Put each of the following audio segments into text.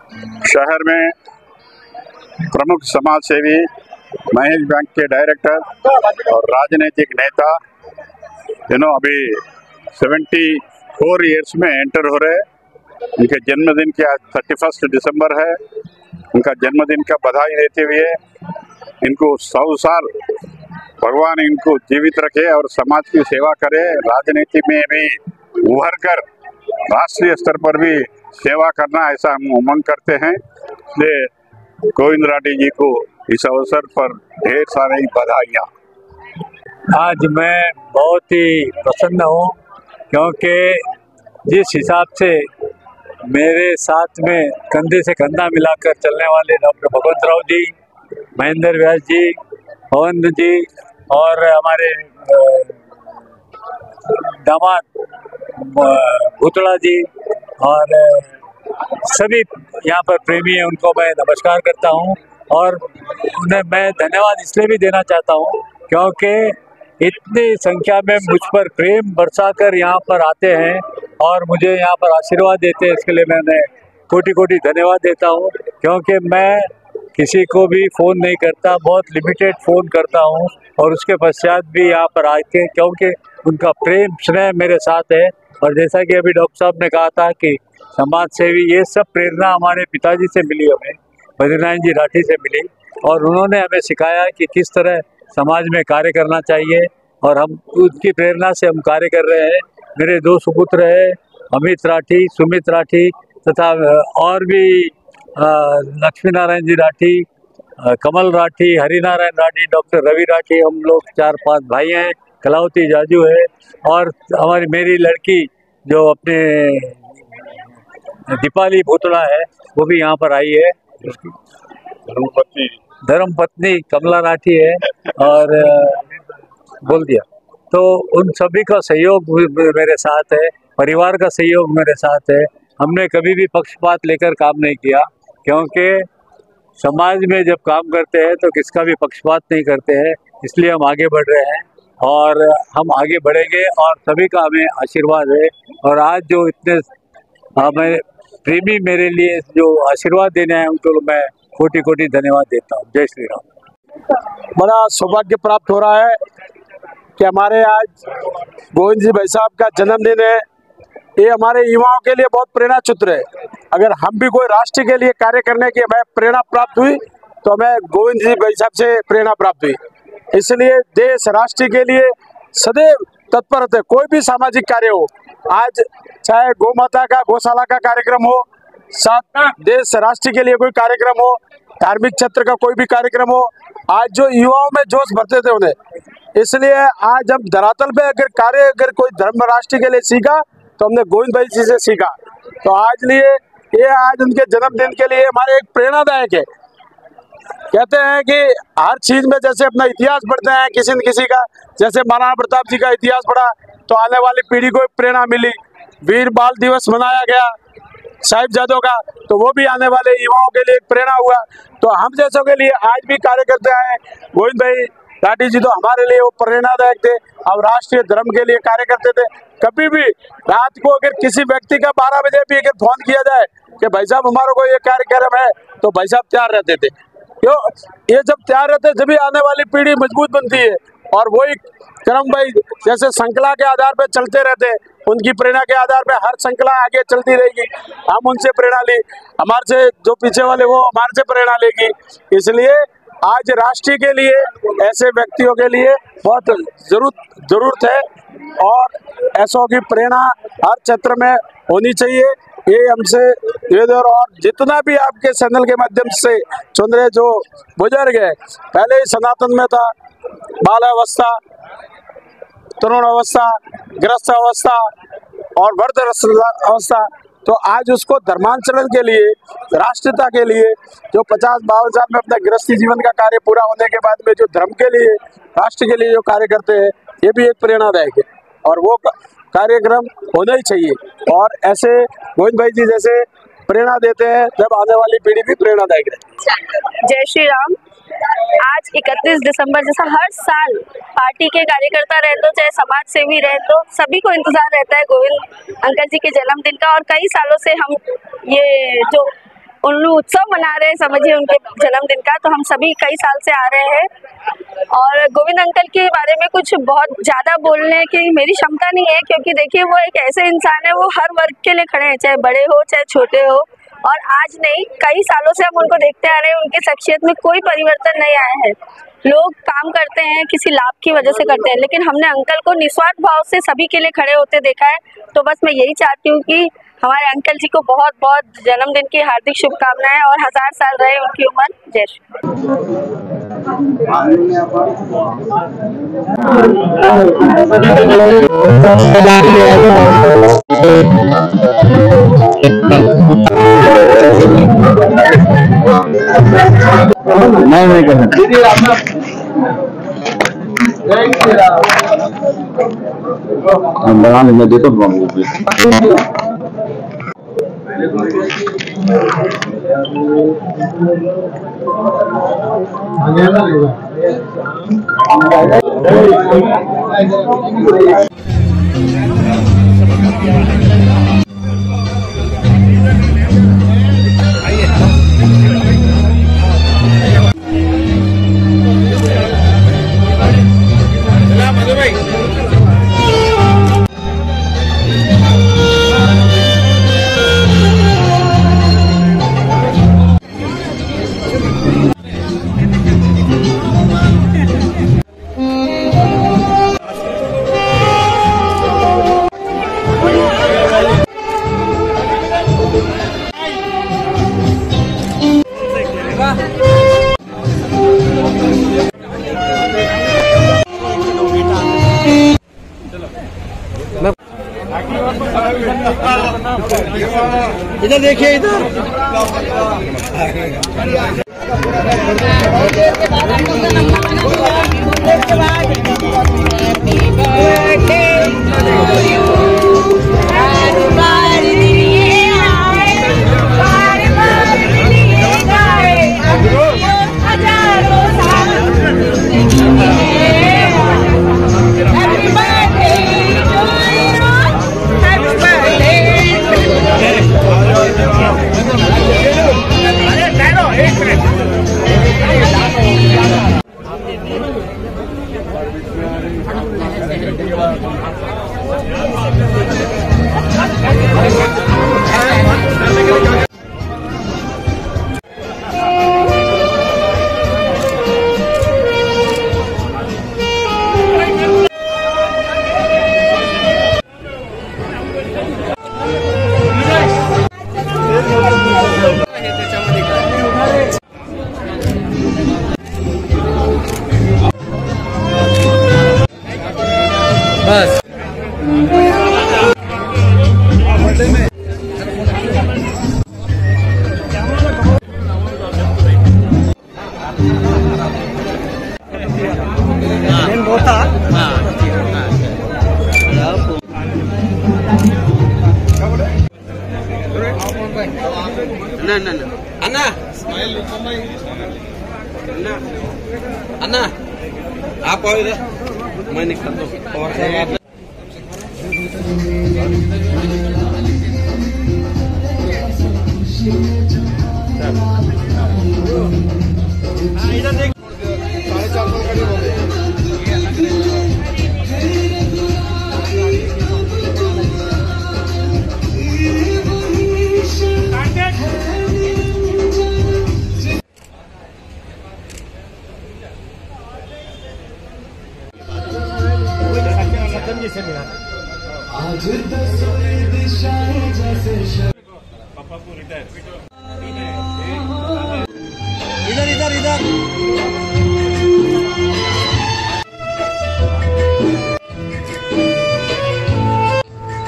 शहर में प्रमुख समाज सेवी, महेश बैंक के डायरेक्टर और राजनीतिक नेता अभी 74 ईयर्स में एंटर हो रहे। उनके जन्मदिन की आज 31 दिसंबर है। उनका जन्मदिन का बधाई देते हुए इनको 100 साल भगवान इनको जीवित रखे और समाज की सेवा करे, राजनीति में भी उभर कर राष्ट्रीय स्तर पर भी सेवा करना, ऐसा हम उमंग करते हैं। इसलिए गोविंद राठी जी को इस अवसर पर ढेर सारी बधाइयाँ। आज मैं बहुत ही प्रसन्न हूँ क्योंकि जिस हिसाब से मेरे साथ में कंधे से कंधा मिलाकर चलने वाले डॉक्टर भगवंत राव जी, महेंद्र व्यास जी, पवन जी और हमारे दामाद भूतड़ा जी और सभी यहाँ पर प्रेमी हैं, उनको मैं नमस्कार करता हूँ। और उन्हें मैं धन्यवाद इसलिए भी देना चाहता हूँ क्योंकि इतनी संख्या में मुझ पर प्रेम बरसाकर यहाँ पर आते हैं और मुझे यहाँ पर आशीर्वाद देते हैं। इसके लिए मैं उन्हें कोटि कोटि धन्यवाद देता हूँ क्योंकि मैं किसी को भी फ़ोन नहीं करता, बहुत लिमिटेड फ़ोन करता हूँ और उसके पश्चात भी यहाँ पर आके क्योंकि उनका प्रेम स्नेह मेरे साथ है। और जैसा कि अभी डॉक्टर साहब ने कहा था कि समाज सेवी, ये सब प्रेरणा हमारे पिताजी से मिली, हमें बद्रीनारायण जी राठी से मिली और उन्होंने हमें सिखाया कि किस तरह समाज में कार्य करना चाहिए और हम उनकी प्रेरणा से हम कार्य कर रहे हैं। मेरे 2 सुपुत्र हैं, अमित राठी, सुमित राठी तथा और भी लक्ष्मी नारायण जी राठी, कमल राठी, हरिनारायण राठी, डॉक्टर रवि राठी, हम लोग 4-5 भाई हैं। कलावती जाजू है और मेरी लड़की जो अपने दीपाली भूतड़ा है वो भी यहाँ पर आई है। धर्मपत्नी कमला राठी है और बोल दिया। तो उन सभी का सहयोग मेरे साथ है, परिवार का सहयोग मेरे साथ है। हमने कभी भी पक्षपात लेकर काम नहीं किया क्योंकि समाज में जब काम करते हैं तो किसका भी पक्षपात नहीं करते हैं। इसलिए हम आगे बढ़ रहे हैं और हम आगे बढ़ेंगे और सभी का हमें आशीर्वाद है। और आज जो इतने हमें प्रेमी मेरे लिए जो आशीर्वाद देने आए उनको मैं कोटि कोटि धन्यवाद देता हूँ। जय श्री राम। बड़ा सौभाग्य प्राप्त हो रहा है कि हमारे आज गोविंद जी भाई साहब का जन्मदिन है। ये हमारे युवाओं के लिए बहुत प्रेरणा चित्र है। अगर हम भी कोई राष्ट्र के लिए कार्य करने की हमें प्रेरणा प्राप्त हुई तो हमें गोविंद जी भाई साहब से प्रेरणा प्राप्त हुई। इसलिए देश राष्ट्र के लिए सदैव तत्पर रहते। कोई भी सामाजिक कार्य हो, आज चाहे गौ माता का, गौशाला का कार्यक्रम हो, साथ देश राष्ट्र के लिए कोई कार्यक्रम हो, धार्मिक क्षेत्र का कोई भी कार्यक्रम हो, आज जो युवाओं में जोश भरते थे उन्हें। इसलिए आज हम धरातल पे अगर कोई धर्म राष्ट्र के लिए सीखा तो हमने गोविंद भाई जी से सीखा। तो आज उनके जन्मदिन के लिए हमारे एक प्रेरणादायक है। कहते हैं कि हर चीज में जैसे अपना इतिहास पढ़ते हैं किसी न किसी का, जैसे महाराणा प्रताप जी का इतिहास पढ़ा तो आने वाली पीढ़ी को प्रेरणा मिली। वीर बाल दिवस मनाया गया साहिबजादों का, तो वो भी आने वाले युवाओं के लिए एक प्रेरणा हुआ। तो हम जैसों के लिए आज भी कार्य करते आए गोविंद भाई राठी जी, तो हमारे लिए वो प्रेरणादायक थे। हम राष्ट्रीय धर्म के लिए कार्य करते थे। कभी भी रात को अगर किसी व्यक्ति का 12 बजे भी अगर फोन किया जाए कि भाई साहब हमारा को ये कार्यक्रम है, तो भाई साहब तैयार रहते थे। क्यों? ये जब तैयार रहते जब आने वाली पीढ़ी मजबूत बनती है। और वही क्रम भाई जैसे श्रृंखला के आधार पर चलते रहते, उनकी प्रेरणा के आधार पर हर श्रृंखला आगे चलती रहेगी। हम उनसे प्रेरणा ली, हमारे से जो पीछे वाले वो हमारे से प्रेरणा लेगी। इसलिए आज राष्ट्र के लिए ऐसे व्यक्तियों के लिए बहुत जरूरत है और ऐसों की प्रेरणा हर क्षेत्र में होनी चाहिए। ये हमसे निवेदन। और जितना भी आपके चैनल के माध्यम से चुन रहे जो बुजुर्ग है, पहले ही सनातन में था बालावस्था, तरुण अवस्था, गृहस्थ अवस्था और वृद्ध अवस्था, तो आज उसको धर्मांतरण के लिए, राष्ट्रता के लिए जो 50-52 साल में अपना गृहस्थी जीवन का कार्य पूरा होने के बाद में जो धर्म के लिए, राष्ट्र के लिए जो कार्य करते हैं, ये भी एक प्रेरणादायक है और वो कार्यक्रम होना ही चाहिए। और ऐसे गोविंद भाई जी जैसे प्रेरणा देते हैं जब आने वाली पीढ़ी भी प्रेरणादायक रहती है। जय श्री राम। आज 31 दिसंबर जैसा हर साल पार्टी के कार्यकर्ता रहे तो चाहे समाज सेवी रहे तो सभी को इंतजार रहता है गोविंद अंकल जी के जन्मदिन का। और कई सालों से हम ये जो उन लोग उत्सव मना रहे हैं, समझिए उनके जन्मदिन का। तो हम सभी कई साल से आ रहे हैं और गोविंद अंकल के बारे में कुछ बहुत ज़्यादा बोलने की मेरी क्षमता नहीं है, क्योंकि देखिए वो एक ऐसे इंसान है, वो हर वर्ग के लिए खड़े हैं, चाहे बड़े हो चाहे छोटे हो। और आज नहीं, कई सालों से हम उनको देखते आ रहे हैं, उनकी शख्सियत में कोई परिवर्तन नहीं आया है। लोग काम करते हैं किसी लाभ की वजह से करते हैं, लेकिन हमने अंकल को निस्वार्थ भाव से सभी के लिए खड़े होते देखा है। तो बस मैं यही चाहती हूँ कि हमारे अंकल जी को बहुत बहुत जन्मदिन की हार्दिक शुभकामनाएं और 1000 साल रहे उनकी उम्र। जय मैं देता इधर देखिए, इधर बस अन्ना आप आओ इधर, मैं निकलता हूँ और सब इधर देख 3:30 इधर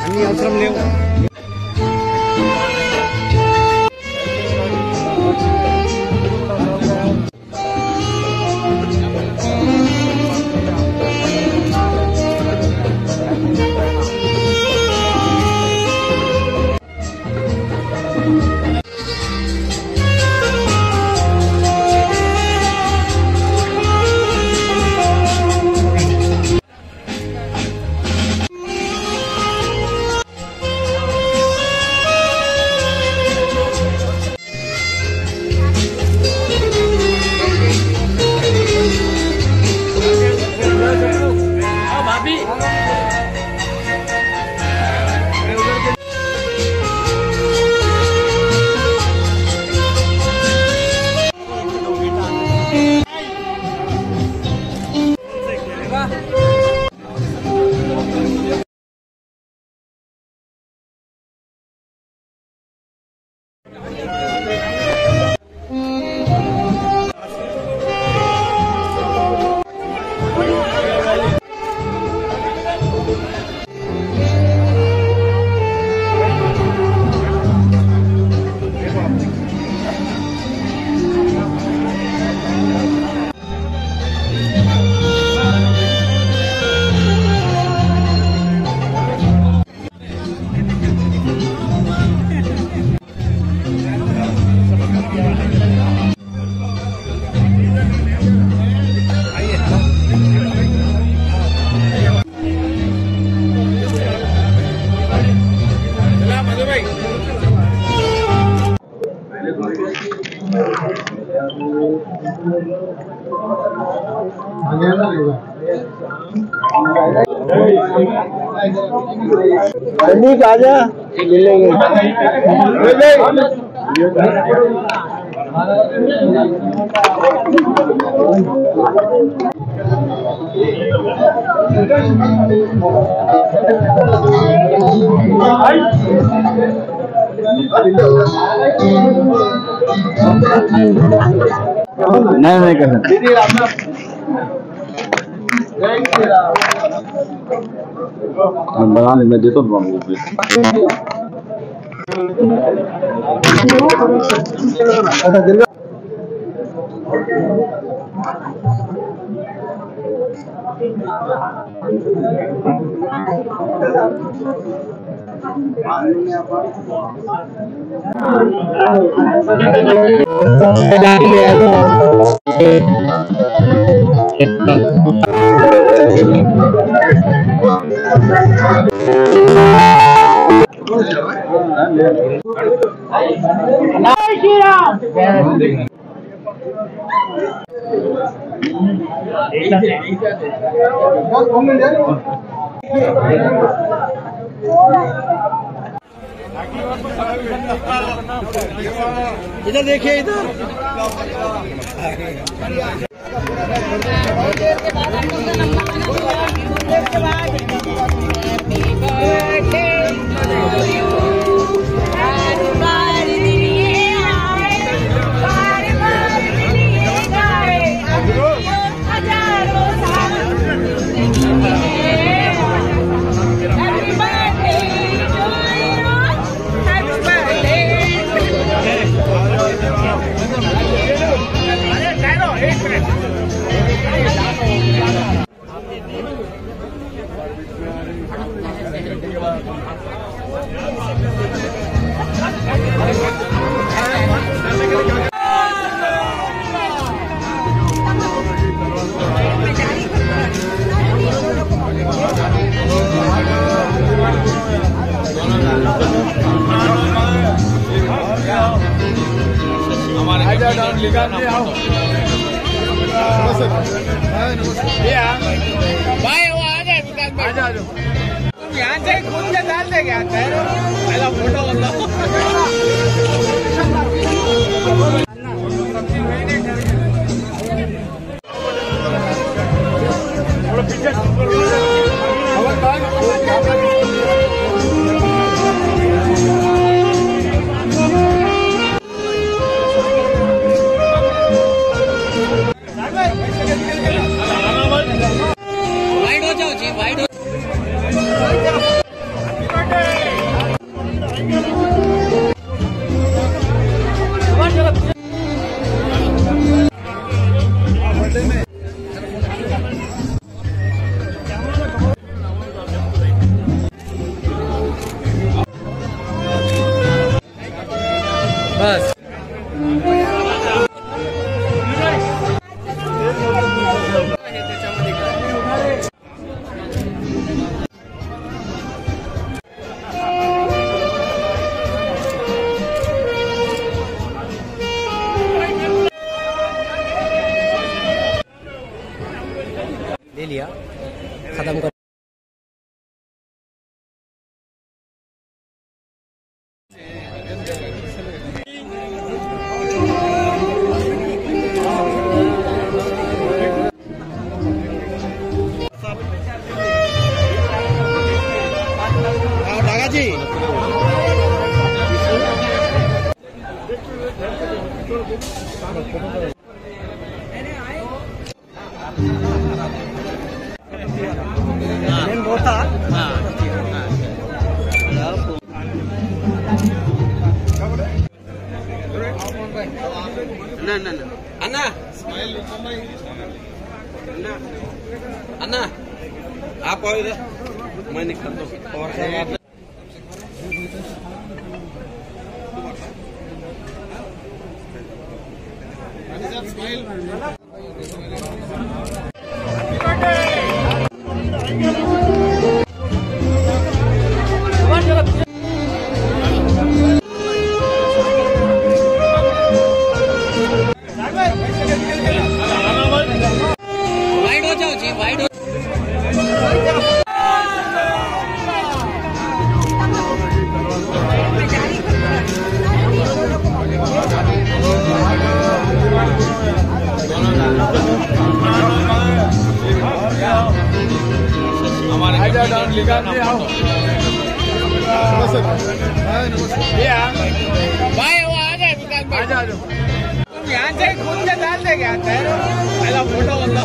अन्नी అవసరం లేవు नहीं कर बनाने में देता इधर देखिए इधर। भाई वो आ गए दुकान पर। तुम यहाँ से खुद से डाल दे क्या पहला फोटो वाइड हो जाओ जी, वाइड हो। बस ले लिया, खत्म कर। जी अन्ना अन्ना आप आओ इधर, मैं निकलता हूँ। और भाई वो आ गए विकास भाई, तुम यहाँ से खुद से डाल दे क्या पहला फोटो बंदा